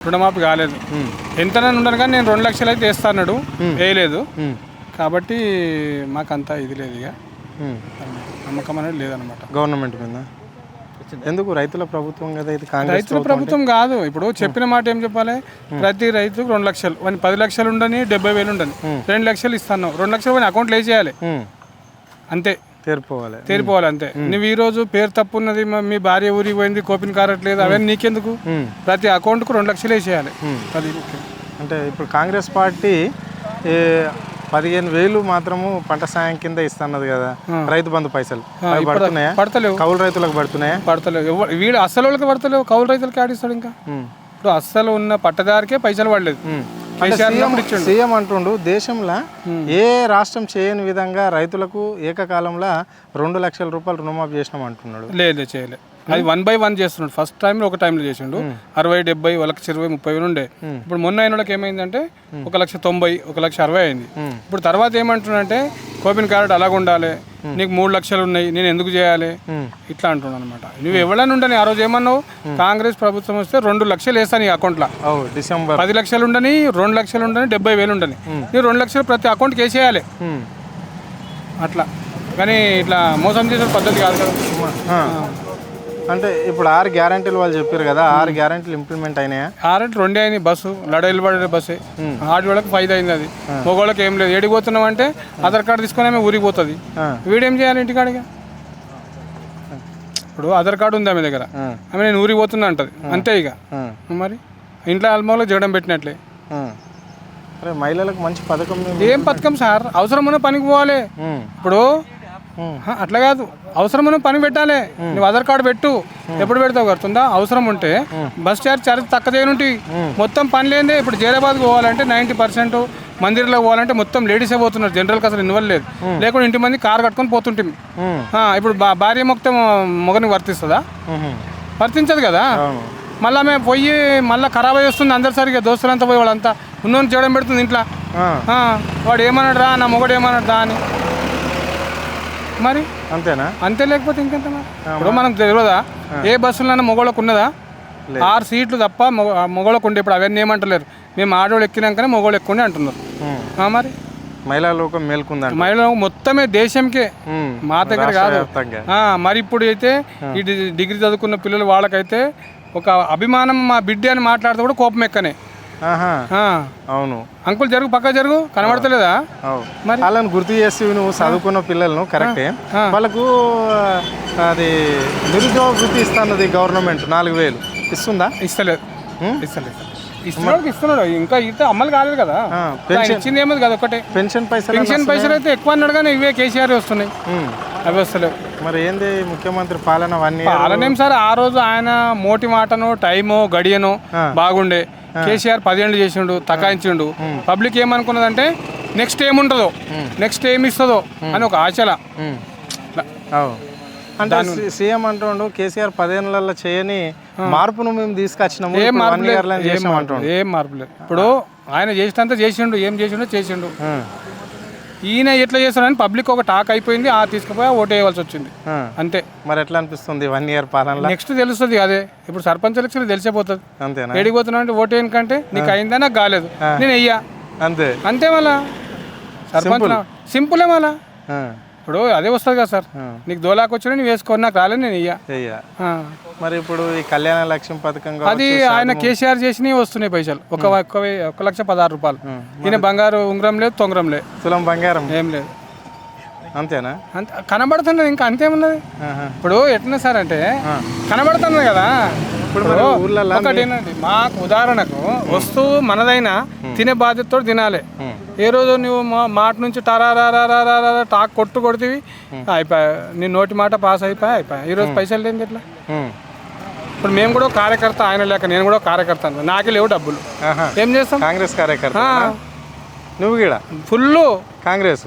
రుణమాఫీ కాలేదు. ఎంతనని ఉండను కానీ నేను 2 లక్షలు అయితే వేస్తాడు, వేయలేదు. కాబట్టి మాకు అంతా ఇది లేదు, ఇక నమ్మకం అనేది లేదనమాట గవర్నమెంట్ మీద. ఎందుకు రైతుల ప్రభుత్వం కదా ఇది, రైతుల ప్రభుత్వం కాదు. ఇప్పుడు చెప్పిన మాట ఏం చెప్పాలి, ప్రతి రైతుకు 2 లక్షలు, వాని 10 లక్షలు ఉండని 70,000 ఉండని 2 లక్షలు ఇస్తాను. 2 లక్షలు వాని అకౌంట్లో వేసేయాలి, అంతే. తీరిపోవాలి అంతే. నువ్వు ఈ రోజు పేరు తప్పు ఉన్నది, మీ భార్య ఊరికి పోయింది, కోపిన్ కారట్లేదు, అవన్నీ నీకెందుకు? ప్రతి అకౌంట్కు 2 లక్షలు వేసేయాలి. అది అంటే ఇప్పుడు కాంగ్రెస్ పార్టీ 15,000 మాత్రము పంట సాయం కింద ఇస్తున్నది కదా, రైతు బంధు పైసలు పడుతున్నాయా? పడతలేవు. కౌలు రైతులకు పడుతున్నాయా? పడతలేవు. వీడు అస్సలు వాళ్ళకి పడతలేవు, కౌలు రైతులకి ఆడిస్తాడు. ఇంకా ఇప్పుడు అస్సలు ఉన్న పట్టదారికే పైసలు పడలేదు. సీఎం అంటుండు దేశంలో ఏ రాష్ట్రం చేయని విధంగా రైతులకు ఏకకాలంలో 2 లక్షల రూపాయలు రుణమాఫీ చేసినాం అంటున్నాడు. లేదు, చేయలేదు. అది 1 by 1 చేస్తున్నాడు. ఫస్ట్ టైంలో ఒక టైంలో చేసిండు 60, 70, 1,20,000, 30,000 ఉండే. ఇప్పుడు మొన్న అయిన వాళ్ళకి ఏమైందంటే 1,90,000, 1,60,000 అయింది. ఇప్పుడు తర్వాత ఏమంటున్నాడంటే కోపిన్ కార్డు అలాగ ఉండాలి, నీకు 3 లక్షలు ఉన్నాయి, నేను ఎందుకు చేయాలి, ఇట్లా అంటున్నాను అనమాట. నువ్వు ఎవరైనా ఉండని, ఆ రోజు ఏమన్నావు, కాంగ్రెస్ ప్రభుత్వం వస్తే 2 లక్షలు వేస్తాను ఈ అకౌంట్లో, డిసెంబర్ 10 లక్షలు ఉండని, 2 లక్షలు ఉండని, 70,000 ఉండని, నువ్వు 2 లక్షలు ప్రతి అకౌంట్కి వేసేయాలి అట్లా. కానీ ఇట్లా మోసం చేసే పద్ధతి కాదు కదా. అంటే ఇప్పుడు 6 గ్యారంటీలు వాళ్ళు చెప్పారు కదా, 6 గ్యారంటీలు ఇంప్లిమెంట్ అయినాయా? 6 అంటే 2 అయినాయి. బస్సు లడైలు పడే బస్సే, ఆడవాళ్ళకి 5 అయింది. అది మగవాళ్ళకి ఏం లేదు. ఏడికి పోతున్నాం అంటే ఆధార్ కార్డు తీసుకుని ఆమె ఊరికి పోతుంది. వీడేం చేయాలి ఇంటికాడిగా? ఇప్పుడు ఆధార్ కార్డు ఉంది ఆమె దగ్గర, ఆమె నేను ఊరికి పోతున్నా అంటది, అంతే. ఇక మరి ఇంట్లో ఆల్మోలో జగడం పెట్టినట్లే. అరే మహిళలకు మంచి పథకం. ఏం పథకం సార్? అవసరం ఉన్న పనికి పోవాలి. ఇప్పుడు అట్లా కాదు, అవసరమైన పని పెట్టాలి. నువ్వు ఆధార్ కార్డు పెట్టు, ఎప్పుడు పెడతావు కడుతుందా? అవసరం ఉంటే బస్ ఛార్జ్ తక్కువ చేయనుంటి, మొత్తం పని లేదే. ఇప్పుడు జైరాబాద్కి పోవాలంటే 90% మందిర్లోకి పోవాలంటే మొత్తం లేడీసే పోతున్నారు, జనరల్కి అసలు ఇన్వాల్వ్ లేదు. లేకుండా ఇంటి మంది కారు కట్టుకొని పోతుంటే ఇప్పుడు భార్య మొత్తం మొగనికి వర్తిస్తుందా? వర్తించదు కదా. మళ్ళీ మేము పోయి మళ్ళీ ఖరాబ్ అయ్యి వస్తుంది అందరు. సరిగా దోస్తులంతా పోయి వాళ్ళంతా ఉన్నోని చేయడం పెడుతుంది ఇంట్లో. వాడు ఏమన్నాడు రా, నా మొగడు ఏమన్నాడు దా అని. మరి అంతేనా? అంతే, లేకపోతే ఇంకెంత? ఇప్పుడు మనకు తెలియదా ఏ బస్సులన్నా మొగోళ్ళకు ఉన్నదా? 6 సీట్లు తప్ప మొగోళ్ళకు ఉండే. ఇప్పుడు అవన్నీ ఏమంటలేరు, మేము ఆడవాళ్ళు ఎక్కినాకనే మొగోళ్ళు ఎక్కువ అంటున్నారు. మరి మహిళా లోకం మేల్కొంది, మహిళ మొత్తమే దేశంకే, మా దగ్గర కాదు. మరి ఇప్పుడు అయితే ఈ డిగ్రీ చదువుకున్న పిల్లలు వాళ్ళకైతే ఒక అభిమానం, మా బిడ్డ అని మాట్లాడితే కూడా కోపం ఎక్కనే. అవును అంకుల్ జరుగు, పక్క జరుగు, కనబడతలేదా? మరి వాళ్ళని గుర్తు చేసి నువ్వు చదువుకున్న పిల్లలను కరెక్టే, వాళ్ళకు అది నిరుద్యోగ వృత్తి ఇస్తున్నది గవర్నమెంట్ 4,000 ఇస్తుందా? ఇస్తలేదు. ఇస్తున్నాడు ఇంకా, ఇస్తే అమలు కాలేదు కదా. ఇచ్చింది ఏమది కదా ఒకటే. పెన్షన్ పైసలు అయితే ఎక్కువ అన్నాడు కానీ ఇవే కేసీఆర్ వస్తున్నాయి, అవి వస్తలేవు. మరి ఏంది ముఖ్యమంత్రి పాలన? పాలనేం సార్, ఆ రోజు ఆయన మోటి మాటను, టైము, గడియను బాగుండే. కేసీఆర్ 10 ఏళ్ళు చేసిండు, తకాయించిండు. పబ్లిక్ ఏమనుకున్నదంటే నెక్స్ట్ ఏముంటుందో, నెక్స్ట్ ఏమి ఇస్తుందో అని ఒక ఆశల. అంటే సీఎం అంటుండు కేసీఆర్ 10 ఏళ్ళలో చేయని మార్పును మేము తీసుకొచ్చినాము. ఏం మార్పు లేదు. ఇప్పుడు ఆయన చేసినంత చేసిండు, ఏం చేసిండు. ఈయన ఎట్లా చేస్తాడని పబ్లిక్ ఒక టాక్ అయిపోయింది. తీసుకుపోయి ఓటు వేయవలసి వచ్చింది, అంతే. మరి ఎట్లా అనిపిస్తుంది 1 ఇయర్ పాలన? నెక్స్ట్ తెలుస్తుంది అదే. ఇప్పుడు సర్పంచ్ ఎలక్షన్ తెలిసిపోతుంది. అంతేనా? ఎడిగిపోతున్నా అంటే ఓటు వేయకంటే నీకు అయిందా, నాకు కాలేదు, నేను వెయ్యా, అంతే. మళ్ళా సర్పంచ్ సింపులే. మళ్ళా ఇప్పుడు అదే వస్తుంది కదా సార్, నీకు దోలాకు వచ్చినా నువ్వు వేసుకోని, నాకు రాలేదు, నేను వెయ్యా. మరి ఇప్పుడు ఈ కళ్యాణ లక్ష్యం పథకం అది ఆయన కేసీఆర్ చేసినవి వస్తున్నాయి పైసలు. 1,16,000 రూపాయలు. ఈయన బంగారు ఉంగరం లేదు, తొంగరం లేదు, తులం బంగారం ఏం లేదు, అంతేనా? అంతే కనబడుతున్నది, ఇంకా అంతేమున్నది. ఇప్పుడు ఎట్లా సార్ అంటే కనబడుతున్నది కదా. ఇప్పుడు ఒకటేనండి, మాకు ఉదాహరణకు వస్తువు మనదైనా తినే బాధ్యతతో తినాలి. ఏ రోజు నువ్వు మాట నుంచి టాక్ కొడితే అయిపోయా, నీ నోటి మాట పాస్ అయిపోయా. ఈరోజు పైసలు లేని ఎట్లా? ఇప్పుడు మేము కూడా కార్యకర్త, ఆయన లేక నేను కూడా కార్యకర్త, నాకే లేవు డబ్బులు, ఏం చేస్తాం? కాంగ్రెస్ కార్యకర్త నువ్వు కూడా ఫుల్ కాంగ్రెస్.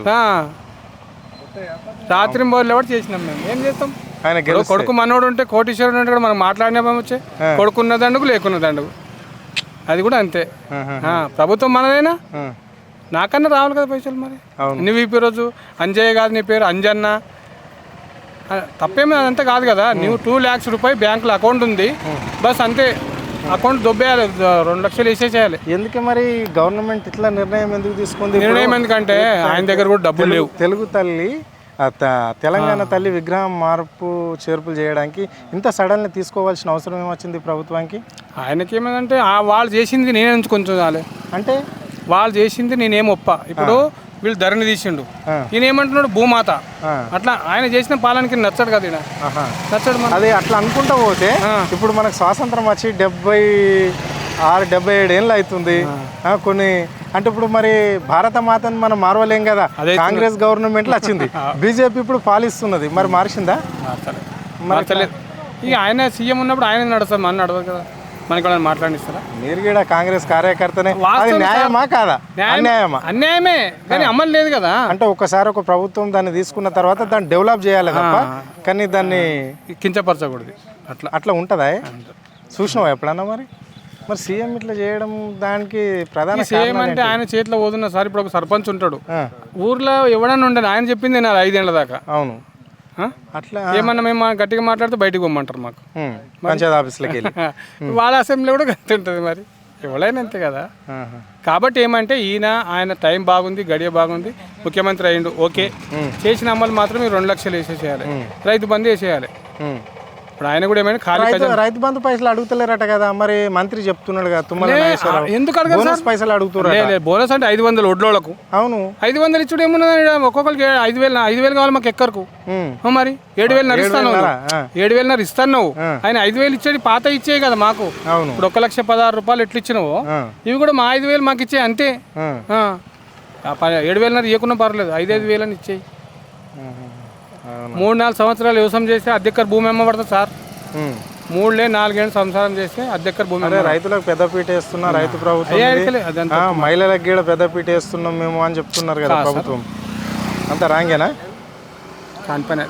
రాత్రి బోర్లు ఎవరు చేసినాం మేము, ఏం చేస్తాం? ఆయన కొడుకు మనోడు ఉంటే, కోటీశ్వరుడు ఉంటే కూడా మనం మాట్లాడినా వచ్చే, కొడుకున్న దండుకు లేకున్న దండుకు, అది కూడా అంతే. ప్రభుత్వం మనదైనా నాకన్నా రావాలి కదా పైసలు. మరి నువ్వు ఈ రోజు అంజయ్య కాదు, నీ పేరు అంజన్న, తప్పేమీ అదంతా కాదు కదా. నువ్వు 2 lakhs రూపాయలు బ్యాంకులో అకౌంట్ ఉంది, బస్ అంతే. అకౌంట్ దొబ్బేయాలి, 2 లక్షలు వేసేసేయాలి. ఎందుకే మరి గవర్నమెంట్ ఇట్లా నిర్ణయం ఎందుకు తీసుకుంది? నిర్ణయం ఎందుకంటే ఆయన దగ్గర కూడా డబ్బులు లేవు. తెలుగు తల్లి తెలంగాణ తల్లి విగ్రహం మార్పు చేర్పులు చేయడానికి ఇంత సడన్గా తీసుకోవాల్సిన అవసరం ఏమొచ్చింది ప్రభుత్వానికి? ఆయనకి ఏమైందంటే వాళ్ళు చేసింది నేనే కొంచెం చాలే అంటే వాళ్ళు చేసింది నేనేం ఒప్ప. ఇప్పుడు వీళ్ళు ధరణి తీసిండు, ఈయన ఏమంటున్నాడు భూమాత. అట్లా ఆయన చేసిన పాలనకి నచ్చడు కదా, ఈయన నచ్చడు. అది అట్లా అనుకుంటా పోతే ఇప్పుడు మనకు స్వాతంత్రం వచ్చి 76-77 ఏళ్ళు అవుతుంది. కొన్ని అంటే ఇప్పుడు మరి భారత మాతను మనం మారవలేం కదా. కాంగ్రెస్ గవర్నమెంట్లో వచ్చింది, బీజేపీ ఇప్పుడు పాలిస్తున్నది, మరి మార్చిందా? మార్చలేదు. ఇక ఆయన సీఎం ఉన్నప్పుడు ఆయన నడుస్తారు, మన నడవదు కదా. మనకి వాళ్ళని మాట్లాడిస్తారా? మీరు కూడా కాంగ్రెస్ కార్యకర్తనే. అది న్యాయమా కాదా? అన్యాయమా? అన్యాయమే, కానీ అమలు లేదు కదా. అంటే ఒకసారి ఒక ప్రభుత్వం దాన్ని తీసుకున్న తర్వాత దాన్ని డెవలప్ చేయాలి తప్ప కానీ దాన్ని కించపరచకూడదు. అట్లా ఉంటుందా? చూసినావా ఎప్పుడన్నా? మరి సీఎం ఇట్లా చేయడం దానికి ప్రధాన సీఎం అంటే ఆయన చేతిలో పోతున్నా సార్. ఇప్పుడు ఒక సర్పంచ్ ఉంటాడు ఊర్లో, ఎవడన్నా ఉండదు, ఆయన చెప్పింది నేను 5 ఏళ్ల దాకా. అవును, అట్లా ఏమన్నా మేము గట్టిగా మాట్లాడితే బయటకు పోమ్మంటారు మాకు పంచాయత్ ఆఫీస్లోకి వెళ్ళి. వాళ్ళ అసెంబ్లీ కూడా గట్టి ఉంటుంది, మరి ఎవరైనా అంతే కదా. కాబట్టి ఏమంటే ఆయన టైం బాగుంది, గడియ బాగుంది, ముఖ్యమంత్రి అయ్యిండు, ఓకే. చేసిన అమలు మాత్రం 2 లక్షలు వేసేసేయాలి, రైతు బంధు వేసేయాలి. ఇప్పుడు ఆయన కూడా ఏమైనా ఖాళీ రైతు బంధు పైసలు అడుగుతలేరట కదా, మరి మంత్రి చెప్తున్నాడు కదా తుమ్మల నాగేశ్వరరావు. ఎందుకు అడగాలి పైసలు అడుగుతున్నారు? బోనస్ అంటే 500 ఒడ్లోళ్ళకు. అవును, 500 ఇచ్చుడు ఏమున్నది, ఒక్కొక్కరికి 5,000 కావాలి మాకు ఎక్కరకు. మరి 7,500 ఇస్తాను, 7,500 ఇస్తాను నువ్వు. ఆయన 5,000 ఇచ్చేది పాత ఇచ్చే కదా మాకు. ఇప్పుడు 1,16,000 రూపాయలు ఎట్లు ఇచ్చినావో ఇవి కూడా మా 5,000 మాకు ఇచ్చే అంతే. 7,500 ఇవ్వకున్నా పర్లేదు, 5,000 అని ఇచ్చేయి. 3-4 సంవత్సరాలు వ్యవసాయం చేస్తే అద్దెక్కర భూమి అమ్మబడుతుంది సార్. 3-4 ఏళ్ళు సంసారం చేస్తే అద్దెక్కర భూమి. రైతులకు పెద్దపీట వేస్తున్నా రైతు ప్రభుత్వం, మహిళలకు కూడా పెద్దపీట వేస్తున్నాం మేము అని చెప్తున్నారు కదా ప్రభుత్వం. అంత రాంగేనా? కాని పని.